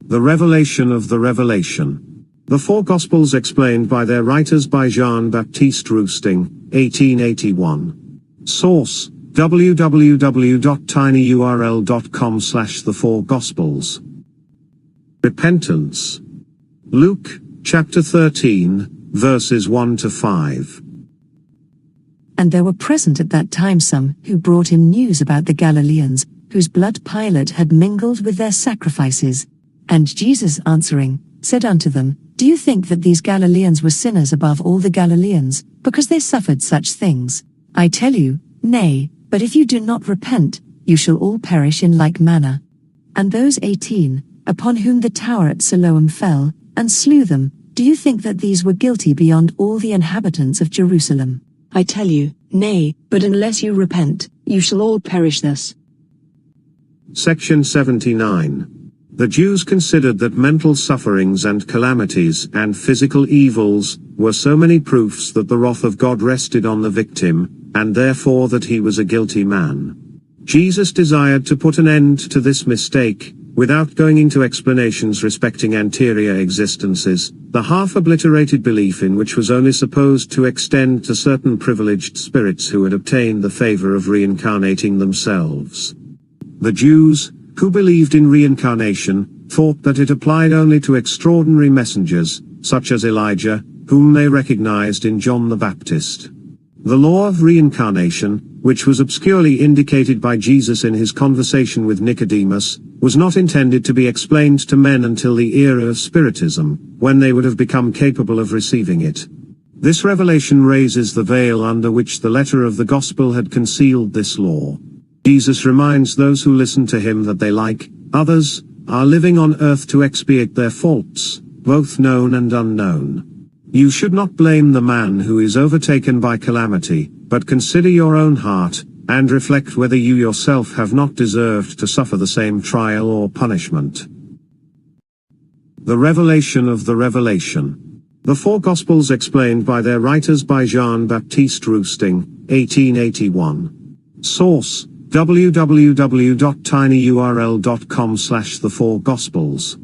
The revelation of the revelation. The four Gospels explained by their writers by Jean-Baptiste Roustaing, 1881. Source: www.tinyurl.com/the4gospels. Repentance. Luke, chapter 13, verses 1 to 5. And there were present at that time some who brought him news about the Galilæans, whose blood Pilate had mingled with their sacrifices. And Jesus answering, said unto them, Do you think that these Galilæans were sinners above all the Galilæans, because they suffered such things? I tell you, nay, but if you do not repent, you shall all perish in like manner. And those 18, upon whom the tower at Siloam fell, and slew them, do you think that these were guilty beyond all the inhabitants of Jerusalem? I tell you, nay, but unless you repent, you shall all perish thus. Section 79. The Jews considered that mental sufferings and calamities and physical evils were so many proofs that the wrath of God rested on the victim, and therefore that he was a guilty man. Jesus desired to put an end to this mistake, without going into explanations respecting anterior existences, the half-obliterated belief in which was only supposed to extend to certain privileged spirits who had obtained the favor of reincarnating themselves. The Jews, who believed in reincarnation, thought that it applied only to extraordinary messengers, such as Elijah, whom they recognized in John the Baptist. The law of reincarnation, which was obscurely indicated by Jesus in his conversation with Nicodemus, was not intended to be explained to men until the era of Spiritism, when they would have become capable of receiving it. This revelation raises the veil under which the letter of the Gospel had concealed this law. Jesus reminds those who listen to him that they, like others, are living on earth to expiate their faults, both known and unknown. You should not blame the man who is overtaken by calamity, but consider your own heart, and reflect whether you yourself have not deserved to suffer the same trial or punishment. The revelation of the revelation. The four Gospels explained by their writers by Jean-Baptiste Roustaing, 1881. Source: www.tinyurl.com/the4gospels.